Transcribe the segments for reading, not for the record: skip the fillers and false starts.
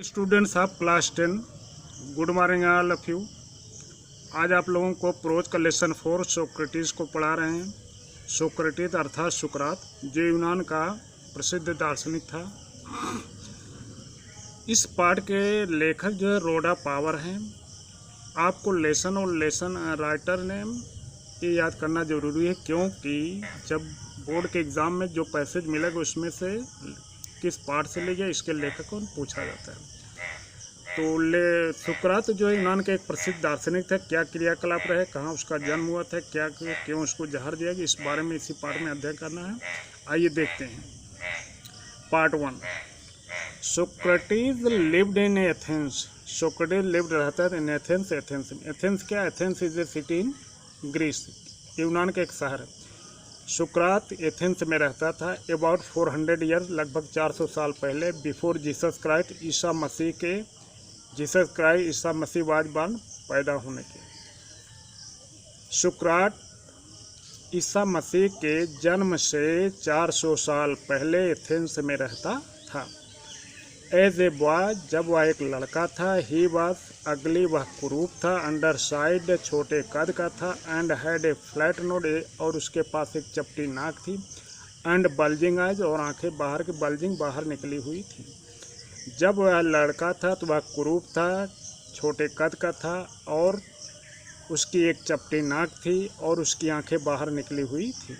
Students of class 10, good morning all of you. आज आप लोगों को प्रोज का लेसन 4 सोक्रेटिस को पढ़ा रहे हैं। सोक्रेटिस अर्थात सुकरात, जो यूनान का प्रसिद्ध दार्शनिक था। इस पाठ के लेखक जो है रोडा पावर हैं। आपको लेसन और लेसन राइटर नेम ये याद करना ज़रूरी है, क्योंकि जब बोर्ड के एग्ज़ाम में जो पैसेज मिलेगा उसमें से किस पाठ से ले गया इसके लेखक को पूछा जाता है। तो सुकरात जो है यूनान के एक प्रसिद्ध दार्शनिक थे। क्या क्रियाकलाप रहे, कहाँ उसका जन्म हुआ था, क्या क्यों उसको जहर दिया गया, इस बारे में इसी पाठ में अध्ययन करना है। आइए देखते हैं। Part 1। Socrates lived in Athens. Socrates lived रहता है इन एथेंस। एथेंस क्या? Athens is a city in Greece, यूनान का एक शहर है। सुकरात एथेंस में रहता था अबाउट 400 ईयर्स, लगभग 400 साल पहले, before Jesus Christ, Isa Masih वाजबान पैदा होने के। सुकरात ईसा मसीह के जन्म से 400 साल पहले एथेंस में रहता था। एज ए बॉय, जब वह एक लड़का था, ही वॉज अगली, वह कुरूप था, अंडर साइड, छोटे कद का था, and had a flat node, और उसके पास एक चपटी नाक थी, एंड बल्जिंग आइज, और आंखें बाहर की बल्जिंग बाहर निकली हुई थी। जब वह लड़का था तो वह कुरूप था, छोटे कद का था, और उसकी एक चपटी नाक थी, और उसकी आंखें बाहर निकली हुई थी।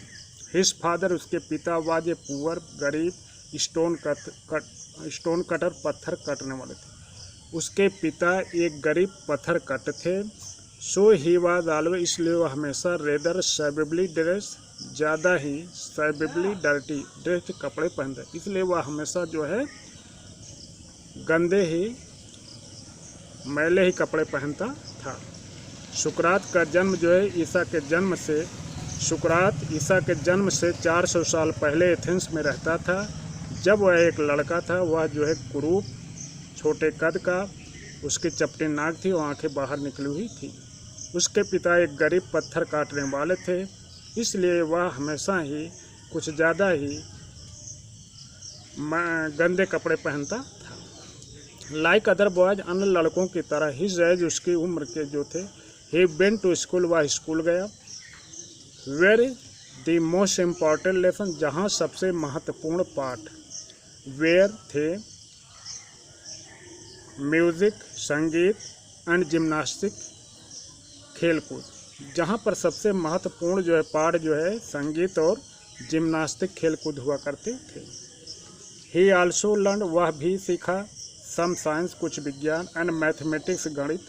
हिज फादर, उसके पिता, वाज ए पुअर, गरीब, स्टोन कटर, पत्थर काटने वाले थे। उसके पिता एक गरीब पत्थर कट थे। सो ही वाज ऑलवेज, इसलिए वह हमेशा रेदर सैबेबली ड्रेस, ज़्यादा ही सैबेबली डर्टी ड्रेस, कपड़े पहनते, इसलिए वह हमेशा जो है गंदे ही मैले ही कपड़े पहनता था। सुकरात का जन्म जो है सुकरात ईसा के जन्म से 400 साल पहले एथेंस में रहता था। जब वह एक लड़का था, वह जो है कुरूप, छोटे कद का, उसकी चपटी नाक थी और आंखें बाहर निकली हुई थी। उसके पिता एक गरीब पत्थर काटने वाले थे, इसलिए वह हमेशा ही कुछ ज़्यादा ही गंदे कपड़े पहनता था। लाइक अदर बॉयज, अन्य लड़कों की तरह, हिज एज, उसकी उम्र के जो थे, ही वेंट टू स्कूल, वह स्कूल गया। Where the most important lesson, जहाँ सबसे महत्वपूर्ण पाठ, वेयर थे म्यूज़िक, संगीत, एंड जिम्नास्टिक, खेलकूद। जहाँ पर सबसे महत्वपूर्ण जो है पाठ जो है संगीत और जिम्नास्टिक, खेलकूद हुआ करते थे। ही आल्सो लर्न, वह भी सीखा, सम साइंस, कुछ विज्ञान, एंड मैथमेटिक्स, गणित,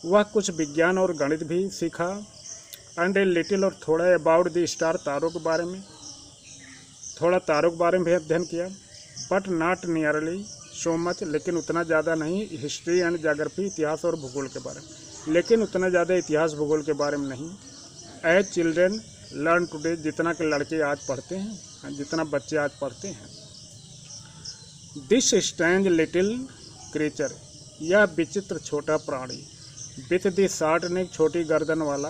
वह कुछ विज्ञान और गणित भी सीखा, एंड ए लिटिल, और थोड़ा, अबाउट द स्टार, तारों के बारे में, थोड़ा तारों के बारे में भी अध्ययन किया। But not nearly so much, लेकिन उतना ज़्यादा नहीं, हिस्ट्री एंड ज्योग्राफी, इतिहास और भूगोल के बारे में, लेकिन उतना ज़्यादा इतिहास भूगोल के बारे में नहीं। एज चिल्ड्रेन लर्न टुडे, जितना के लड़के आज पढ़ते हैं, जितना बच्चे आज पढ़ते हैं। दिस स्ट्रेंज लिटिल क्रीचर, यह विचित्र छोटा प्राणी, विथ द शॉर्ट नेक, छोटी गर्दन वाला,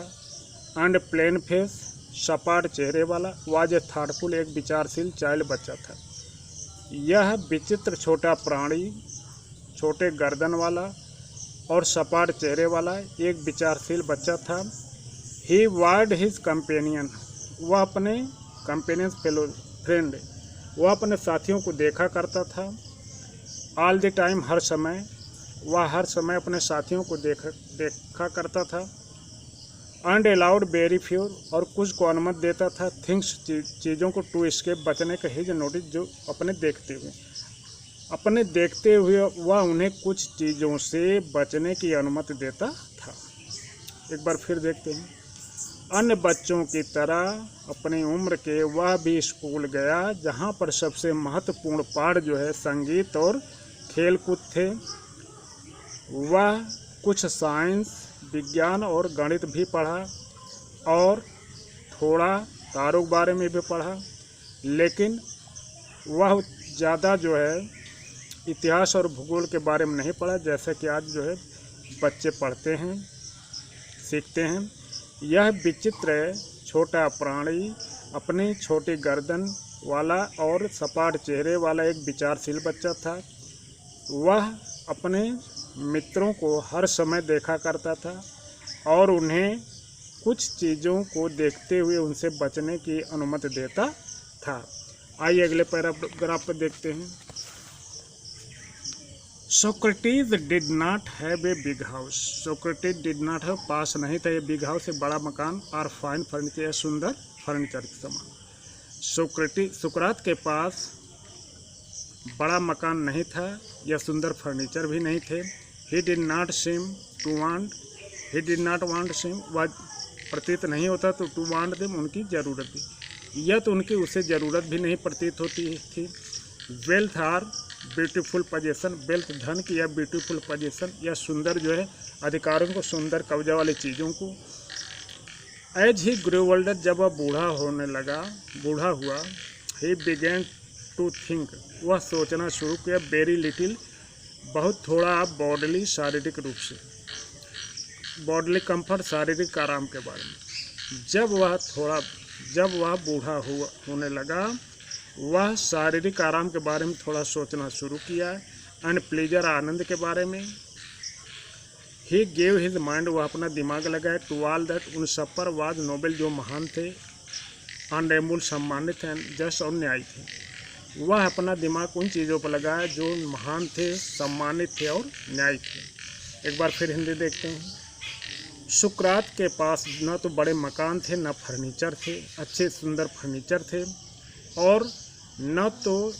एंड प्लेन फेस, सपाट चेहरे वाला, वाज ए थॉटफुल, एक विचारशील चाइल्ड, बच्चा था। यह विचित्र छोटा प्राणी, छोटे गर्दन वाला और सपाट चेहरे वाला एक विचारशील बच्चा था। ही वार्ड हिज कंपेनियन, वह अपने कंपेनियन फेलो फ्रेंड, वह अपने साथियों को देखा करता था। ऑल द टाइम, हर समय, वह हर समय अपने साथियों को देखा करता था। एंड अलाउड वेरी फ्यूर, और कुछ को अनुमति देता था, थिंग्स, चीज़ों को, टू एस्केप, बचने का, हिज नोटिस, जो अपने देखते हुए वह उन्हें कुछ चीज़ों से बचने की अनुमति देता था। एक बार फिर देखते हैं। अन्य बच्चों की तरह अपनी उम्र के वह भी स्कूल गया, जहाँ पर सबसे महत्वपूर्ण पाठ जो है संगीत और खेलकूद थे। वह कुछ साइंस, विज्ञान और गणित भी पढ़ा, और थोड़ा तारों के बारे में भी पढ़ा, लेकिन वह ज़्यादा जो है इतिहास और भूगोल के बारे में नहीं पढ़ा, जैसे कि आज जो है बच्चे पढ़ते हैं, सीखते हैं। यह विचित्र छोटा प्राणी अपनी छोटी गर्दन वाला और सपाट चेहरे वाला एक विचारशील बच्चा था। वह अपने मित्रों को हर समय देखा करता था और उन्हें कुछ चीज़ों को देखते हुए उनसे बचने की अनुमति देता था। आइए अगले पैराग्राफ पर देखते हैं। Socrates did not have a big house. Socrates did not have, पास नहीं था ये बिग हाउस, बड़ा मकान, और फाइन फर्नीचर, सुंदर फर्नीचर के समान। सुकरात के पास बड़ा मकान नहीं था या सुंदर फर्नीचर भी नहीं थे। He did not want SIM, वह प्रतीत नहीं होता तो टू वांट देम, उनकी ज़रूरत थी, या तो उनकी उसे ज़रूरत भी नहीं प्रतीत होती थी। Wealth are beautiful position, wealth धन की या ब्यूटीफुल पोजीशन या सुंदर जो है अधिकारों को, सुंदर कब्जा वाली चीज़ों को। एज ही ग्रो ओल्डर, जब वह बूढ़ा हुआ, ही बिगेन टू थिंक, वह सोचना शुरू किया, वेरी लिटिल, बहुत थोड़ा, बॉडली शारीरिक रूप से, बॉडली कंफर्ट शारीरिक आराम के बारे में। जब वह बूढ़ा होने लगा, वह शारीरिक आराम के बारे में थोड़ा सोचना शुरू किया, एंड प्लेजर, आनंद के बारे में। ही गेव हिज माइंड, वह अपना दिमाग लगाए, टू ऑल दैट, उन सब पर, वाज नोबेल, जो महान थे, अनरेमुल, सम्मानित हैं, जस्ट और न्याय थे। वह अपना दिमाग उन चीज़ों पर लगाया जो महान थे, सम्मानित थे और न्याय थे। एक बार फिर हिंदी देखते हैं। सुकरात के पास न तो बड़े मकान थे, न फर्नीचर थे, अच्छे सुंदर फर्नीचर थे, और न तो